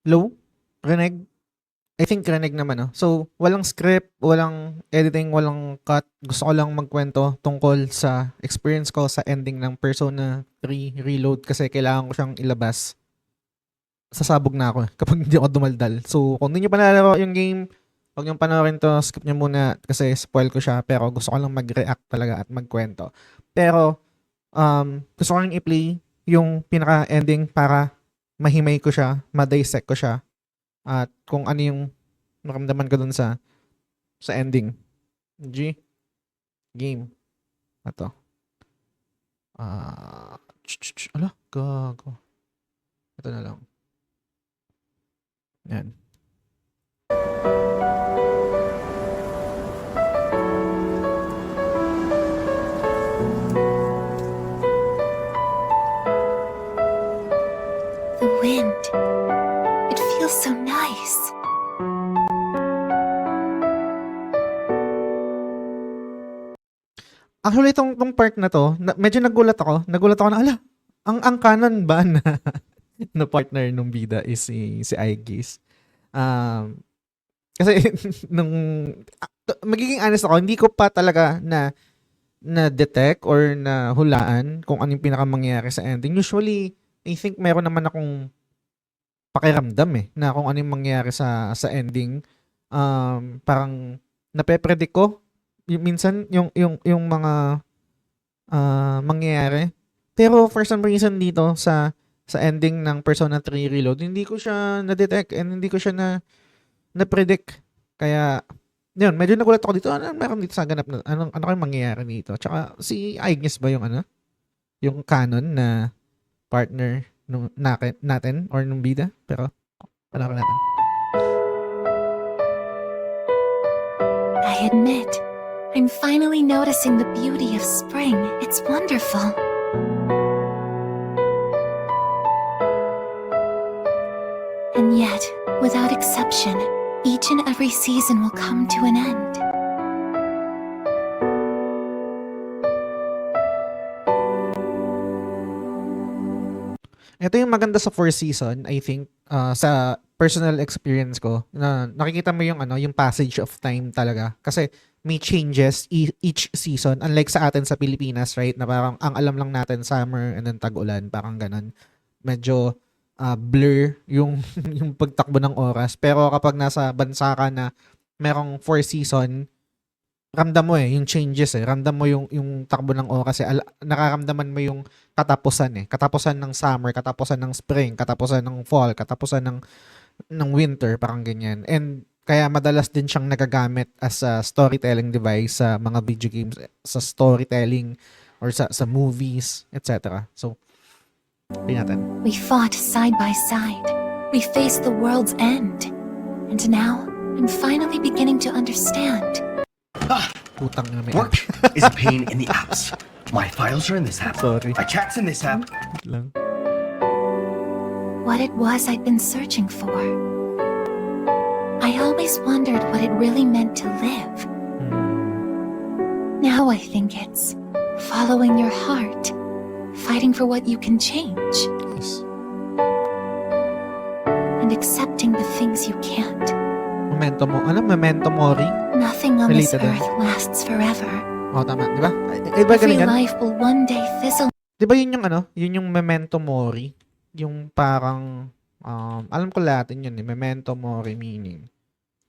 Low? Rinig? I think rinig naman, no? So, walang script, walang editing, walang cut. Gusto ko lang magkwento tungkol sa experience ko sa ending ng Persona 3 Reload kasi kailangan ko siyang ilabas. Sasabog na ako kapag hindi ako dumaldal. So, kung hindi nyo pa nalalaro yung game, huwag nyo panoorin to, skip nyo muna kasi spoil ko siya. Pero gusto ko lang mag-react talaga at magkwento. Pero, gusto ko lang i-play yung pinaka-ending para mahimay ko siya, ma-dissect ko siya, at kung ano yung naramdaman ko dun sa ending. G. Game. Ito. Ala, gago. Ito na lang. Yan. The wind. It feels so nice. Actually, tong part na to, medyo nagulat ako. Nagulat ako na, ala, ang canon ba na, na partner nung bida is si Aegis. Kasi, magiging honest ako, hindi ko pa talaga na-detect or na hulaan kung ano yung pinakamangyayari sa ending. Usually, I think meron naman akong pakiramdam na kung ano yung mangyayari sa ending. Parang nape-predict ko minsan yung mga mangyayari. Pero for some reason dito sa ending ng Persona 3 Reload, hindi ko siya na-detect and hindi ko siya na-predict. Kaya yun, medyo nagulat ako dito. Ano meron dito sa ganap na ano kayong mangyayari dito? Tsaka si Aegis ba yung yung canon na partner nung natin or nung bida? Pero panoorin natin. I admit, I'm finally noticing the beauty of spring. It's wonderful. And yet, without exception, each and every season will come to an end. Ito yung maganda sa 4th season, I think, sa personal experience ko, na nakikita mo yung passage of time talaga. Kasi may changes each season. Unlike sa atin sa Pilipinas, right? Na parang ang alam lang natin summer and then tag-ulan, parang ganun. Medyo blur yung yung pagtakbo ng oras. Pero kapag nasa bansa ka na merong 4 season, ramdam mo yung changes ramdam mo yung takbo ng oras nakaramdaman mo yung katapusan katapusan ng summer, katapusan ng spring, katapusan ng fall, katapusan ng winter, parang ganyan. And kaya madalas din siyang nagagamit as a storytelling device sa mga video games, sa storytelling or sa movies, etc. So, tingnan natin. We fought side by side. We faced the world's end. And now, I'm finally beginning to understand. Putang na may Work is a pain in the apps. My files are in this app. Sorry. My chat's in this app. lang. What it was I'd been searching for. I always wondered what it really meant to live. Now I think it's following your heart, fighting for what you can change, Yes. and accepting the things you can't. Memento mori? Nothing on this Related earth lasts forever. Oh, tama, di ba? Ba Every galing yan? life will one day fizzle. Di ba yun yung memento mori? Yung parang, alam ko Latin yun memento mori meaning.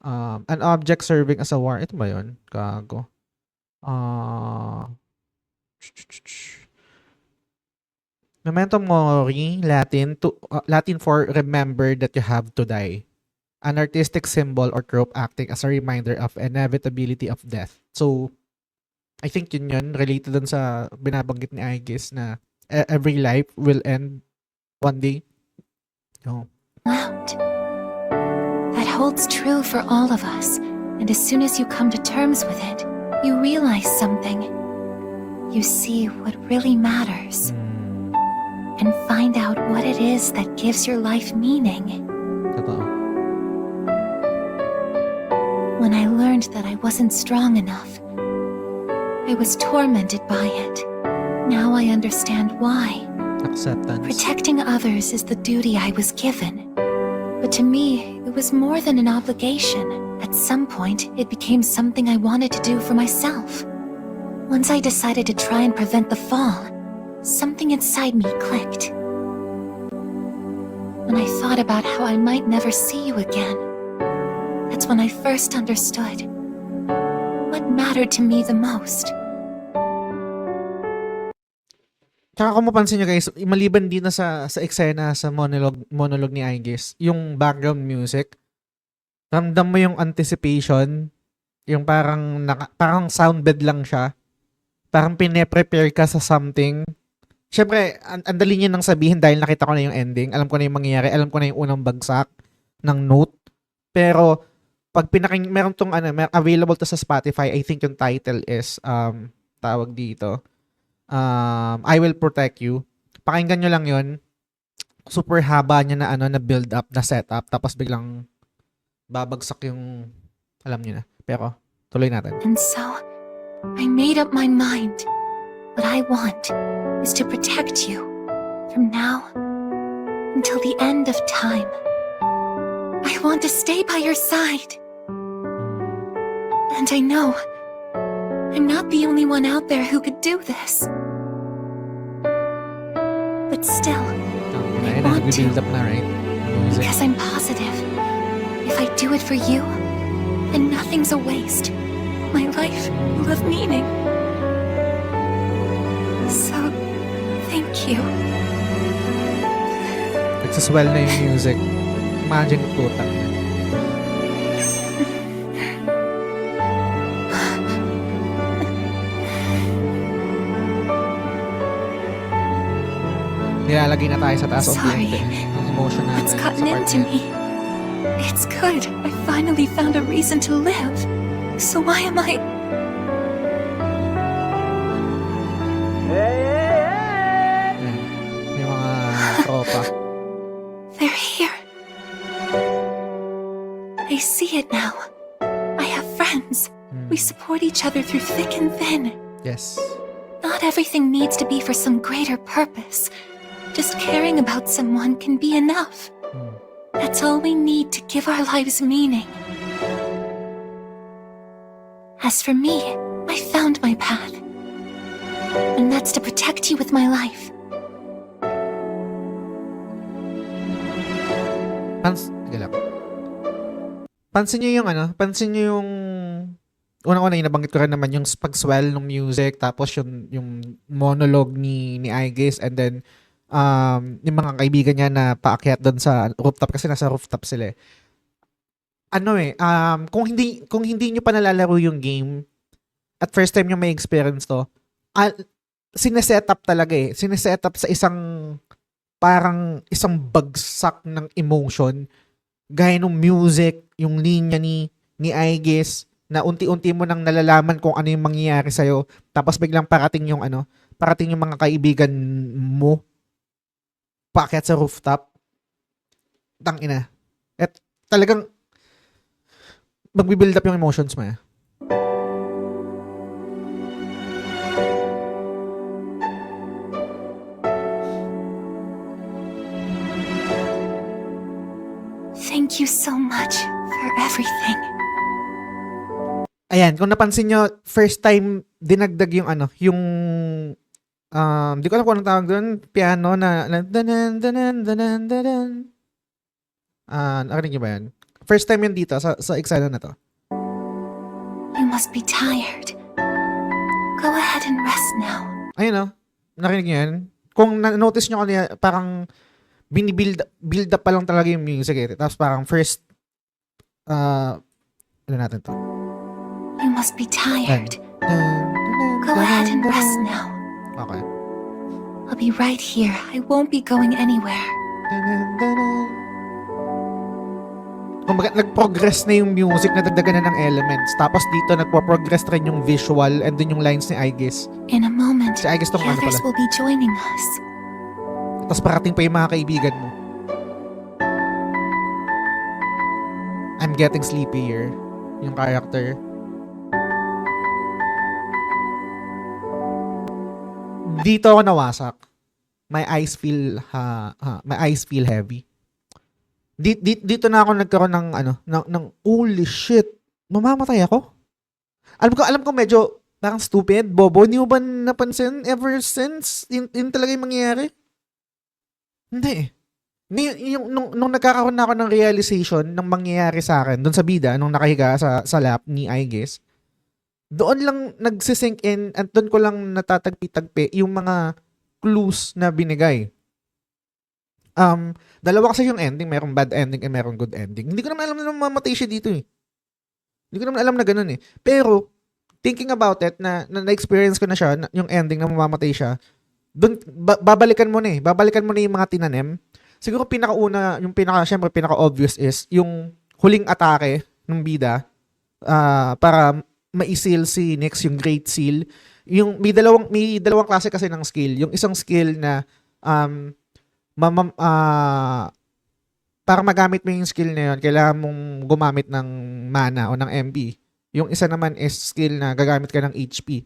An object serving as a war. Ito ba yun? Gago. Memento mori, Latin for remember that you have to die. An artistic symbol or trope acting as a reminder of inevitability of death. So, I think yun, related dun sa binabanggit ni Aegis na every life will end one day. No. Out. That holds true for all of us, and as soon as you come to terms with it, you realize something. You see what really matters, and find out what it is that gives your life meaning. Totoo. When I learned that I wasn't strong enough, I was tormented by it. Now I understand why. Acceptance. Protecting others is the duty I was given. But But to me, it was more than an obligation. At some point, it became something I wanted to do for myself. Once I decided to try and prevent the fall, something inside me clicked. When I thought about how I might never see you again, that's when I first understood what mattered to me the most. Tsaka kung mapansin nyo guys, maliban din na sa eksena, sa monologue ni Aigis, yung background music, ramdam mo yung anticipation, yung parang soundbed lang siya. Parang pine-prepare ka sa something. Syempre, ang dali niya nang sabihin dahil nakita ko na yung ending. Alam ko na yung mangyayari. Alam ko na yung unang bagsak ng note. Pero, pag meron tong available to sa Spotify, I think yung title is, tawag dito, I Will Protect You. Pakinggan nyo lang yun. Super haba niya na build up, na setup. Tapos biglang babagsak yung, alam nyo na. Pero, tuloy natin. And so, I made up my mind. What I want is to protect you from now until the end of time. I want to stay by your side. And I know I'm not the only one out there who could do this. But still, I want to. Build up na, right? Music. Because I'm positive if I do it for you, then nothing's a waste. My life will have meaning. So, thank you. Nagsaswell na yung music. Imagine tutak niya. Nilalagay na tayo sa taas of Sorry. ang emotion natin. What's sa gotten part into na yun. me? It's good. I finally found a reason to live. So why am I... Ayan. May mga tropa. They're here. I see it now. I have friends. We support each other through thick and thin. Yes. Not everything needs to be for some greater purpose. Just caring about someone can be enough. That's all we need to give our lives meaning. As for me, I found my path. And that's to protect you with my life. Teka lang. Pansin nyo yung unang-una yung nabanggit ko rin naman yung pag-swell ng music, tapos yung monologue ni Aigis, and then yung mga kaibigan niya na paakyat doon sa rooftop kasi nasa rooftop sila eh. Kung hindi nyo pa nalalaro yung game, at first time nyo may experience to, sineset up talaga eh. Sineset up sa parang isang bagsak ng emotion, gaya ng music, yung linya ni Aigis, na unti-unti mo nang nalalaman kung ano yung mangyayari sa'yo, tapos biglang parating yung mga kaibigan mo, paakyat sa rooftop. Tangina. At talagang magbi-build up yung emotions mo eh. Thank you so much for everything. Ayan, kung napansin nyo, first time dinagdag yung di ko alam kung anong tawag doon, piano na danan, danan, danan, danan. Narinig nyo ba yan? First time yun dito, sa eksena na to. You must be tired. Go ahead and rest now. Ayun narinig nyo yan? Kung na-notice nyo kanina, parang build up pa lang talaga yung music eh. Tapos parang first, ano natin to? You must be tired. Go ahead and rest now. Okay. I'll be right here. I won't be going anywhere. Kumbaga, nag-progress na yung music, nadagdagan na ng elements. Tapos dito, nagpo-progress rin yung visual and then yung lines ni Aigis. In a moment, Si Aigis the tong ano others pala. will be joining us. Tapos parating pa yung mga kaibigan mo. I'm getting sleepy here. Yung character. Dito ako nawasak. My eyes feel heavy. Dito na ako nagkaroon ng ng holy shit, mamamatay ako. Alam ko medyo parang stupid, bobo. Hindi mo ba napansin ever since? Yun talaga yung mangyayari? Hindi eh. Nung nagkakaroon na ako ng realization ng mangyayari sa akin doon sa bida, nung nakahiga sa lap ni I guess, doon lang nagsisink in at doon ko lang natatagpi-tagpi yung mga clues na binigay. Dalawa kasi yung ending, merong bad ending and merong good ending. Hindi ko naman alam na mamatay siya dito eh. Hindi ko naman alam na ganun eh. Pero, thinking about it, na-experience ko na siya, yung ending na mamamatay siya, doon, babalikan mo na eh. Babalikan mo na yung mga tinanim. Siguro syempre pinaka-obvious is, yung huling atake ng bida, para ma-seal si Nyx, yung Great Seal. Yung, may dalawang klase kasi ng skill. Yung isang skill na, para magamit mo yung skill na yun, kailangan mong gumamit ng mana o ng MP. Yung isa naman is skill na gagamit ka ng HP.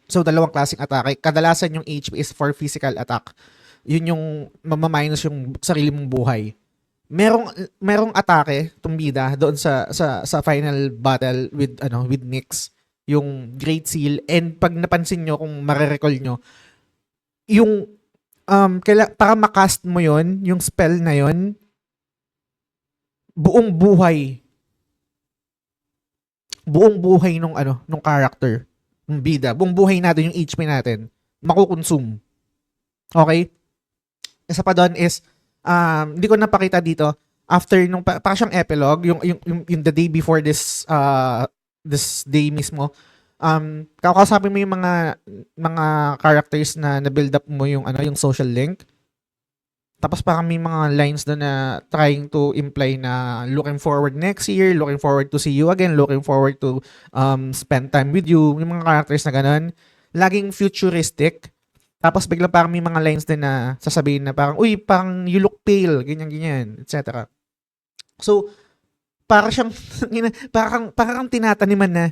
So, dalawang klaseng atake. Kadalasan yung HP is for physical attack. Yun yung mamaminus yung sarili mong buhay. Merong atake, tumbida, doon sa final battle with Nyx, yung Great Seal. And pag napansin nyo, kung marirecall nyo, yung para makast mo yon, yung spell na yon, buong buhay nung character, ng bida, buong buhay natin, yung HP natin, makukonsume. Okay? Isa pa doon is, hindi ko napakita dito, after nung, para siyang epilogue, yung the day before this day mismo, kakausapin mo yung mga characters na na-build up mo yung social link. Tapos parang may mga lines doon na trying to imply na looking forward next year, looking forward to see you again, looking forward to spend time with you. Yung mga characters na ganun, laging futuristic. Tapos bigla parang may mga lines din na sasabihin na parang, uy, parang you look pale, ganyan, etc. So, para siyang, parang tinataniman na,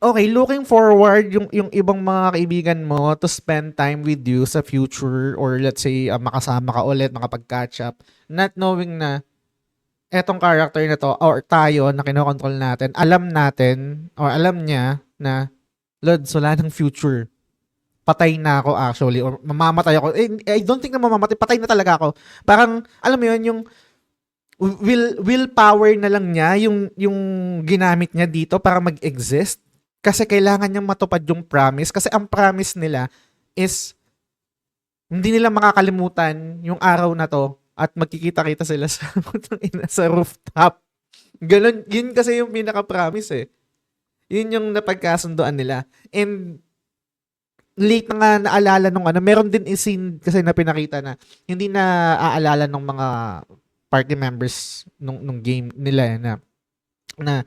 okay, looking forward yung ibang mga kaibigan mo to spend time with you sa future, or let's say makasama ka ulit, makapag-catch up, not knowing na etong character na to or tayo na kinokontrol natin, alam natin or alam niya na Lods, wala ng future. Patay na ako actually, or mamamatay ako. I don't think na mamamatay, patay na talaga ako. Parang alam mo yun, yung willpower na lang niya yung ginamit niya dito para mag-exist. Kasi kailangan niyang matupad yung promise. Kasi ang promise nila is hindi nila makakalimutan yung araw na to at magkikita-kita sila sa rooftop. Ganun, yun kasi yung pinaka-promise eh. Yun yung napagkasundoan nila. And late na nga naalala nung meron din scene kasi na pinakita na hindi na aalala ng mga party members nung game nila na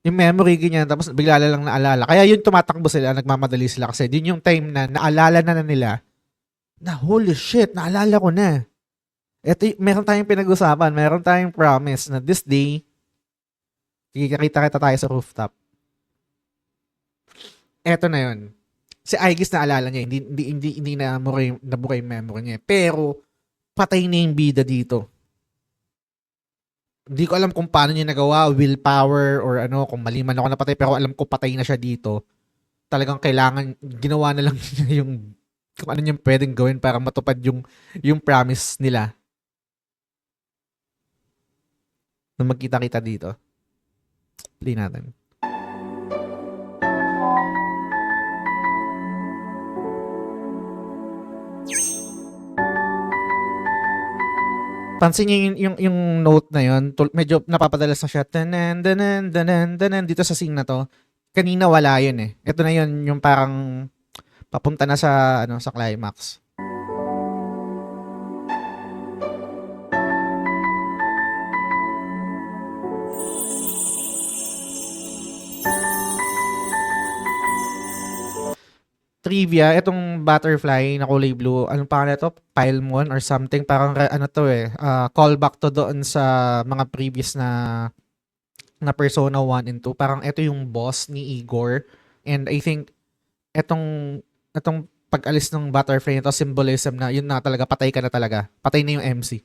yung memory ganyan, tapos bigla lang naalala. Kaya yun tumatakbo sila, nagmamadali sila kasi din yung time na naalala na nila na holy shit, naalala ko na. Ito, meron tayong pinag-usapan, meron tayong promise na this day, kikita-kita tayo sa rooftop. Eto na yun. Si Aegis naalala niya, hindi na naburay yung memory niya. Pero, patay na yung bida dito. Hindi ko alam kung paano niya nagawa, willpower, or kung mali man ako napatay, pero alam ko patay na siya dito. Talagang kailangan, ginawa na lang niya yung, kung ano niya pwedeng gawin para matupad yung promise nila. Na magkita-kita dito. Play natin. Pansin niyo yung note na yun, medyo napapadalas na siya. Danan, danan, danan, danan, dito sa scene na to. Kanina wala yun eh. Ito na yun, yung parang papunta na sa climax. Trivia, itong butterfly na kulay blue, anong pangalan ito? Pilemon or something, parang callback to doon sa mga previous na Persona 1 and 2. Parang ito yung boss ni Igor, and I think itong pag-alis ng butterfly nito, symbolism na yun na talaga, patay ka na talaga. Patay na yung MC.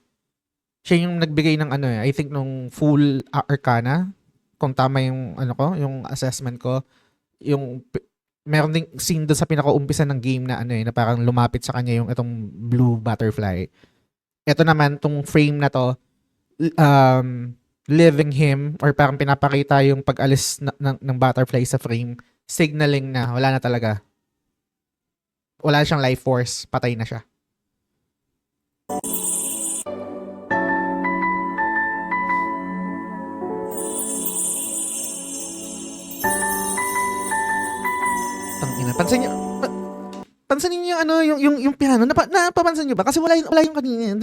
Siya yung nagbigay ng ano I think nung full arcana, kung tama yung ano ko, yung assessment ko, yung meron ding scene doon sa pinaka-umpisa ng game na na parang lumapit sa kanya yung itong blue butterfly. Ito naman, tong frame na to, living him or parang pinapakita yung pag-alis ng butterfly sa frame, signaling na wala na talaga. Wala siyang life force, patay na siya. Tangina, pansinin niyo yung ano, yung piano, napapansin niyo ba? Kasi wala yung kanina.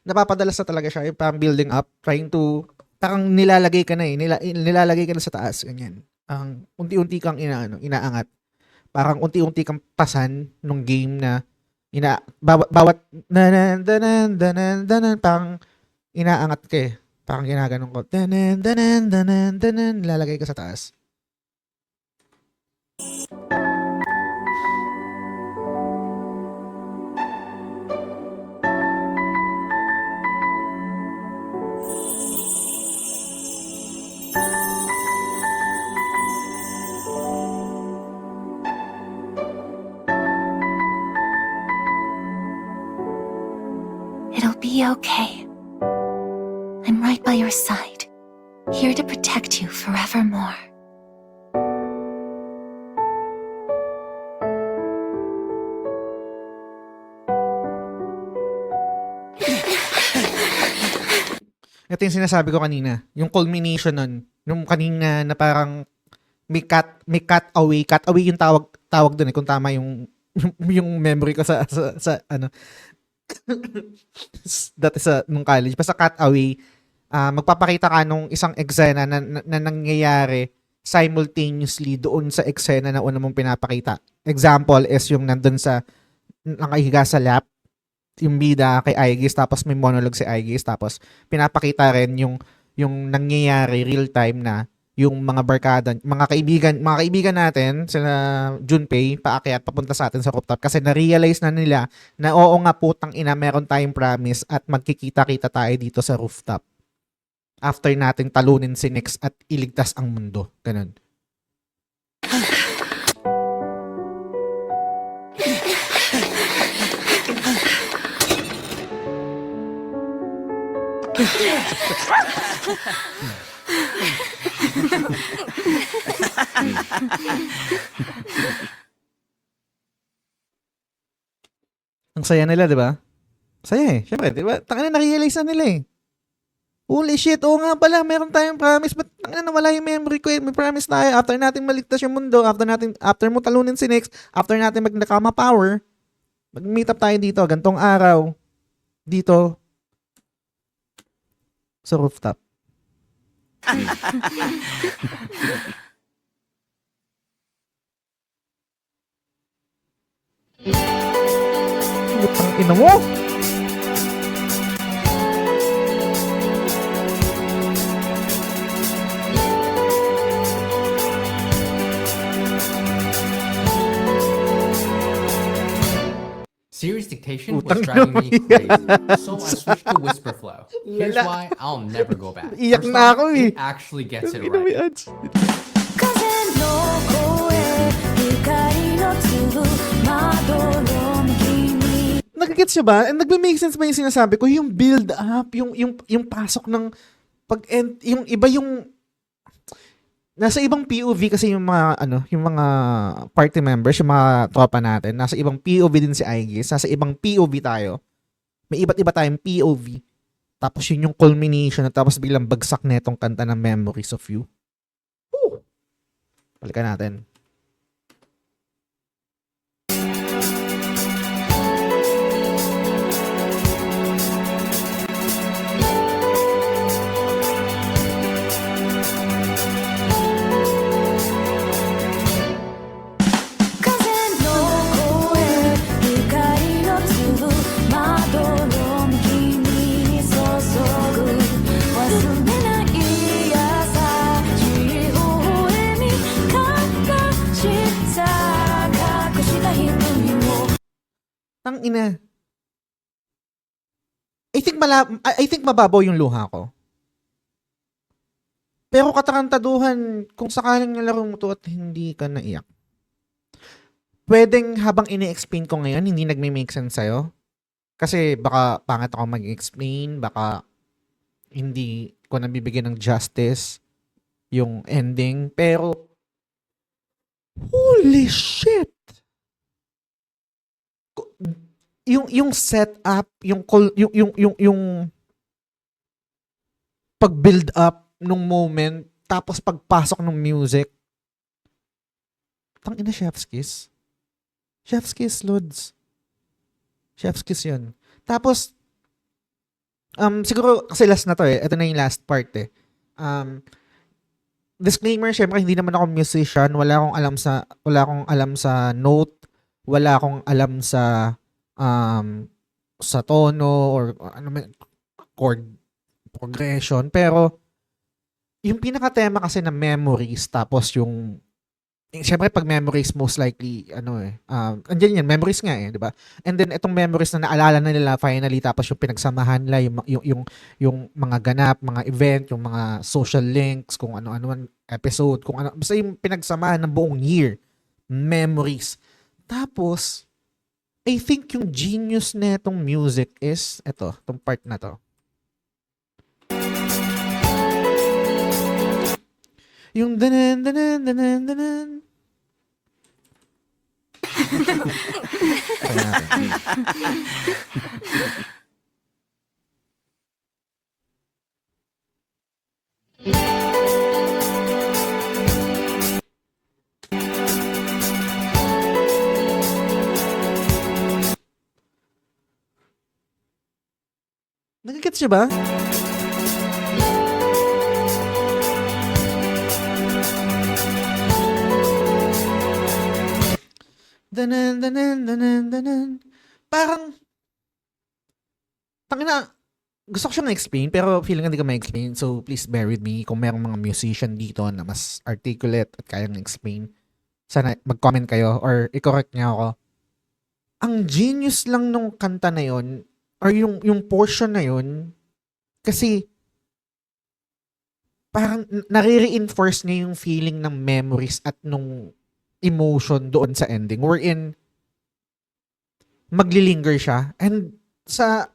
Napapadalas na talaga siya, yung parang building up, trying to, parang nilalagay ka na nilalagay ka na sa taas, ganyan. Ang unti-unti kang inaangat. Parang unti-unti kang pasan nung game na bawat parang inaangat ka eh. Parang ginaganon ko. Nilalagay ka sa taas. It'll be okay. I'm right by your side, here to protect you forevermore. Ito yung sinasabi ko kanina. Yung culmination nun. Yung kanina na parang may cut away. Cut away yung tawag dun kung tama yung memory ko sa ano. Dati nung college. Basta cut away. Magpapakita ka nung isang eksena na nangyayari simultaneously doon sa eksena na una mong pinapakita. Example is yung nandun sa nakahiga sa lap, yung bida kay Aegis, tapos may monologue si Aegis, tapos pinapakita rin yung nangyayari real time na yung mga barkada, mga kaibigan natin sila Junpei paakyat papunta sa atin sa rooftop kasi na-realize na nila na oo nga putang ina, meron tayong promise at magkikita-kita tayo dito sa rooftop after nating talunin si Nyx at iligtas ang mundo. Ganun. Ang saya nila, di ba? Saya eh. Siyempre, di ba? Tangina, na-realize na nila eh. Holy shit, oo nga pala, meron tayong promise. Ba't tangina, nawala yung memory ko eh. May promise tayo. After natin maligtas yung mundo, after mo talunin si Nyx, after natin mag-nakama power, mag-meet up tayo dito, gantong araw. Dito. Sa rooftop. Ang ina mo! Serious dictation Utang was driving me na crazy, so I switched to whisper flow. Here's Lala. why I'll never go back. Iyak First na off, ako eh. it actually gets it Ang ina mo right. yan. 風の声光の粒まどろむ君 Nagigets siya ba? And nagme-make sense ba yung sinasabi ko? Yung build up, yung pasok ng pag-end, yung iba yung nasa ibang POV kasi yung mga yung mga party members, yung mga tropa natin, nasa ibang POV din si Aegis, nasa ibang POV tayo. May iba't iba tayong POV. Tapos yun yung culmination at tapos biglang bagsak na itong kanta ng Memories of You. Woo! Balikan natin. Tang ina. I think mababaw yung luha ko. Pero katarantaduhan, kung sakaling nalaro mo to at hindi ka naiyak, pwedeng habang ini-explain ko ngayon, hindi nagme-make sense sa'yo. Kasi baka pangit ako mag-explain, baka hindi ko nabibigyan ng justice yung ending. Pero, holy shit! Yung setup, yung pag-build up nung moment, tapos pagpasok ng music. Tang ina, chef's kiss. Chef's kiss, Lods. Chef's kiss yun. Tapos, siguro, kasi last na to eh. Ito na yung last part eh. Disclaimer, syempre, hindi naman ako musician. Wala akong alam sa note. Wala akong alam sa tono or chord progression. Pero, yung pinaka-tema kasi na memories, tapos syempre pag memories most likely, andyan yan, memories nga di ba? And then, itong memories na naalala na nila finally, tapos yung pinagsamahan nila, yung mga ganap, mga event, yung mga social links, kung ano-ano episode, kung ano, basta yung pinagsamahan ng buong year. Memories. Tapos, I think yung genius na itong music is, itong part na to. Yung danan, danan, danan, danan. Try natin. Nagigets niyo ba? Danan, danan, danan, danan. Parang, tangina, gusto ko siyang explain pero feeling hindi ko ma-explain. So, please bear with me. Kung merong mga musician dito na mas articulate at kayang explain, sana mag-comment kayo or i-correct niya ako. Ang genius lang nung kanta na yon or yung portion na yon kasi parang nare-reinforce niya yung feeling ng memories at nung emotion doon sa ending wherein maglilinger siya and sa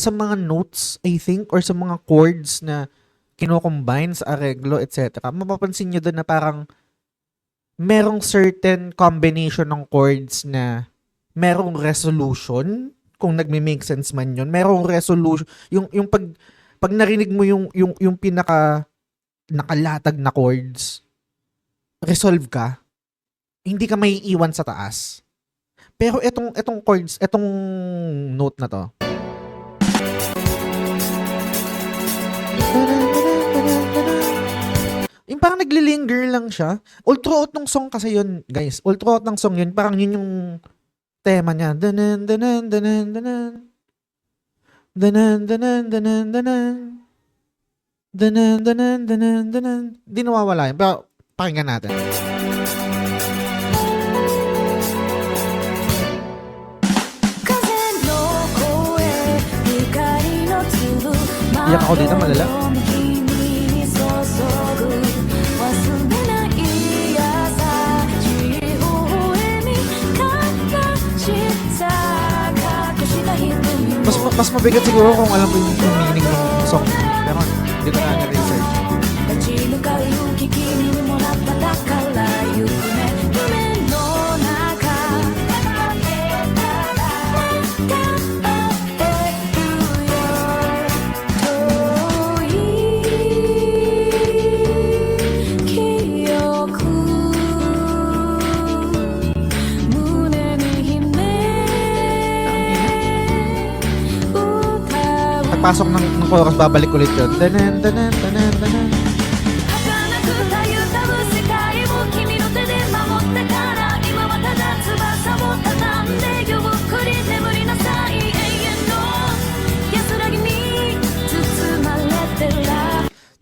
mga notes I think or sa mga chords na kino-combine sa areglo etc. Mapapansin niyo doon na parang merong certain combination ng chords na merong resolution kung nagme-make sense man yun. Merong resolution yung pag narinig mo yung pinaka nakalatag na chords, resolve ka, hindi ka may iwan sa taas. Pero etong chords, etong note na to. Yung parang naglilinger lang siya. All throughout ng song kasi yun, guys. All throughout ng song yun, parang yun yung tema niya. Danan, danan, danan, danan. Danan, danan, danan, danan. Danan, danan, danan, danan. Di nawawala yun. Pero pakinggan natin. Iyak ako dito, malala. Mas mabigat siguro kung alam ko yung meaning ng song. Pero hindi ko na na-research. Pagpasok ng chorus, babalik ulit yun. Danan, danan, danan, danan.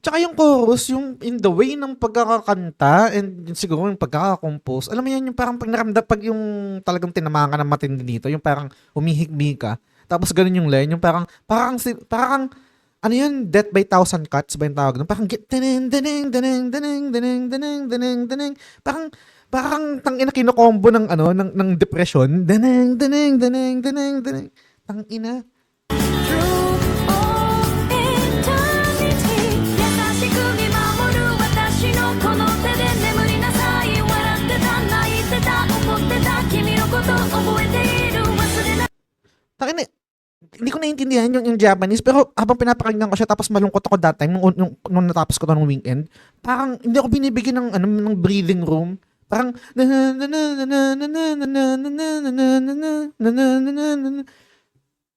Tsaka yung chorus, yung in the way ng pagkakakanta and yung siguro yung pagkakakompose. Alam mo yan, yung parang pag yung talagang tinamaan ka ng matindi dito, yung parang humihigbi ka. Tapos ganun yung line, yung parang ano yun, Death by Thousand Cuts ba yung tawag doon? Parang daneng, daneng, daneng, daneng, daneng, daneng, daneng, daneng. Parang tangina kinokombo ng ng depression. Daneng, daneng, daneng, daneng, daneng. Tangina. Through all eternity 優しく見守る私のこの手で眠りなさい笑ってた泣いてた怒ってた君のこと覚えている忘れない Tangina, hindi ko naiintindihan yung Japanese, pero habang pinapakinggan ko siya tapos malungkot ako that time nung natapos ko to ng weekend, parang hindi ako binibigyan ng breathing room. Parang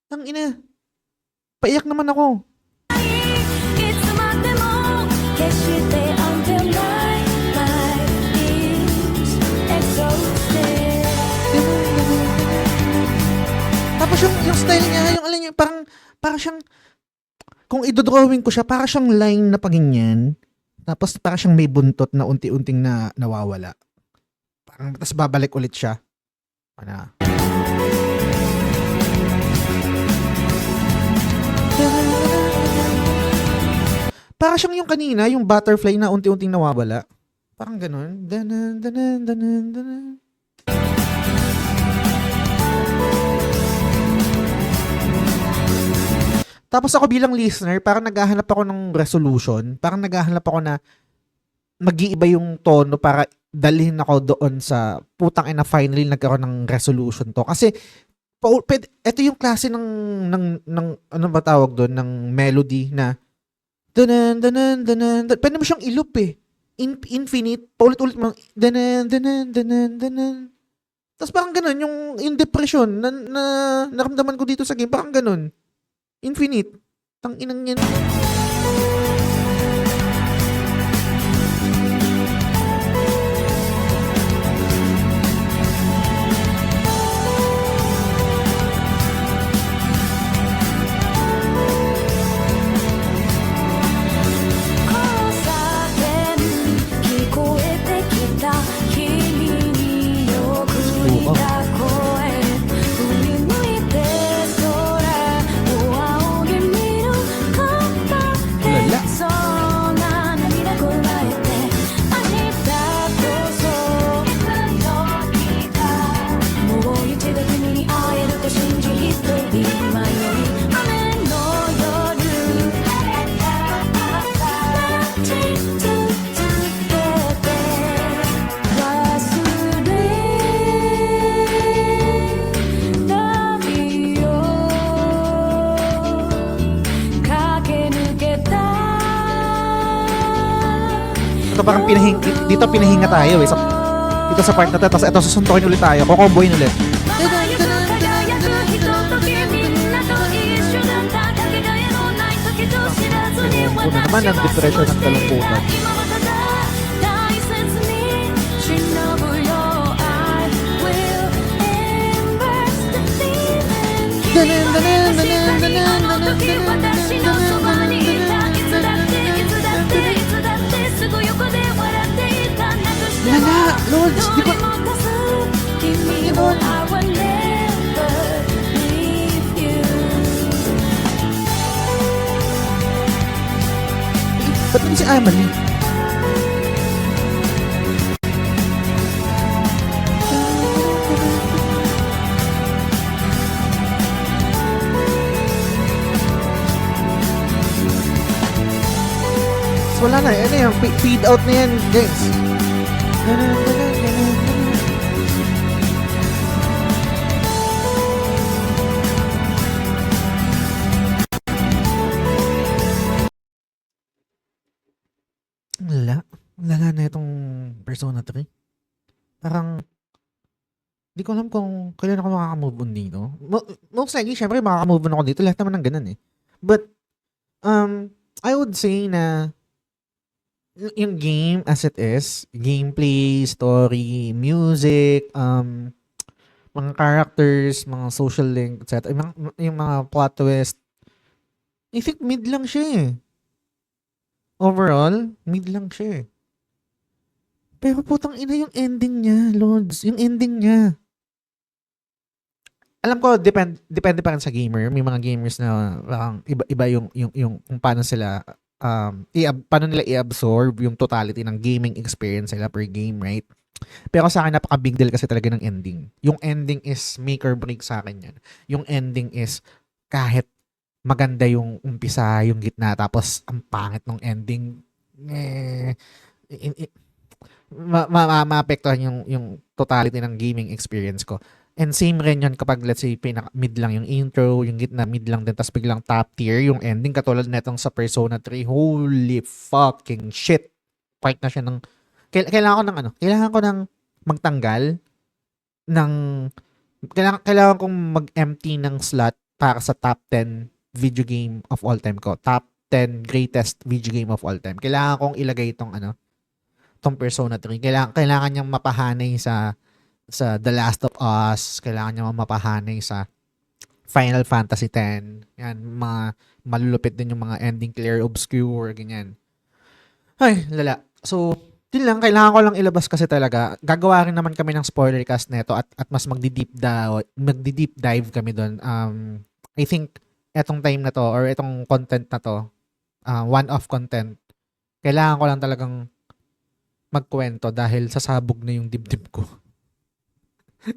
ang ina. Paiyak naman ako. いつまでも決して until my life is exhausted Tapos yung style niya, yung alam niyo, parang siyang, kung idodrawing ko siya, parang siyang line na paganyan. Tapos parang siyang may buntot na unti-unting na nawawala. Parang, tapos babalik ulit siya. Ano? Parang siyang yung kanina, yung butterfly na unti-unting nawawala. Parang ganun. Danan, danan, danan, danan. Tapos ako bilang listener, parang naghahanap ako ng resolution. Parang naghahanap ako na mag-iiba yung tono para dalhin ako doon sa putang ina finally nagkaroon ng resolution to. Kasi ito yung klase ng ano ba tawag doon, ng melody na danan danan danan. Pwede mo siyang i-loop eh. Infinite, paulit-ulit mo danan danan danan danan. Tapos parang ganun yung in depression na naramdaman ko dito sa game, parang ganun. Infinite. Tang inang yan. Ito parang dito pinahinga tayo eh. Dito sa part na to. Tapos ito susuntukin ulit tayo. Kukomboyin ulit. Puno naman ang depression ng kalungkutan. Lala, Lods, di ba? Ba't hindi si Emily? So, wala na, ano yan, feed out na yan, guys. Lala na itong Persona 3. Parang, di ko alam kung kailan ako makaka-move on dito. Most likely, syempre, makaka-move on ako dito. Lahat naman ng ganun eh. But, I would say na yung game as it is, gameplay, story, music, mga characters, mga social link, etc. Yung mga plot twist, I think mid lang siya eh. overall, mid lang siya eh. Pero putang ina yung ending niya, Lods. Yung ending niya. Alam ko, depende pa rin sa gamer. May mga gamers na parang iba yung kung paano sila, paano nila i-absorb yung totality ng gaming experience nila per game, right? Pero sa akin, napaka-big deal kasi talaga ng ending. Yung ending is make or break sa akin yan. Yung ending is kahit maganda yung umpisa, yung gitna, tapos ang pangit ng ending, maapektuhan yung totality ng gaming experience ko. And same rin yun kapag let's say mid lang yung intro, yung gitna mid lang din, tapos biglang top tier yung ending katulad netong sa Persona 3. Holy fucking shit. Part na siya ng kailangan ko ng magtanggal ng kailangan kong mag-empty ng slot para sa top 10 video game of all time ko. Top 10 greatest video game of all time. Kailangan kong ilagay itong tong Persona 3. Kailangan niyang mapahanay sa The Last of Us. Kailangan niyang mapahanay sa Final Fantasy X. Yan, mga malulupit din yung mga ending clear, obscure, ganyan. Ay, lala. So, yun lang, kailangan ko lang ilabas kasi talaga. Gagawa rin naman kami ng spoiler cast neto at mas magdi-deep dive kami doon. I think etong time na to or etong content na to, one-off content, kailangan ko lang talagang magkwento dahil sasabog na yung dibdib ko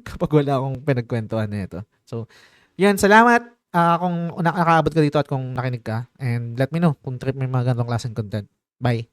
kapag wala akong pinagkwentuhan na ito. So, yan, salamat kung nakaabot ka dito at kung nakinig ka. And let me know kung trip may mga ganitong klaseng content. Bye!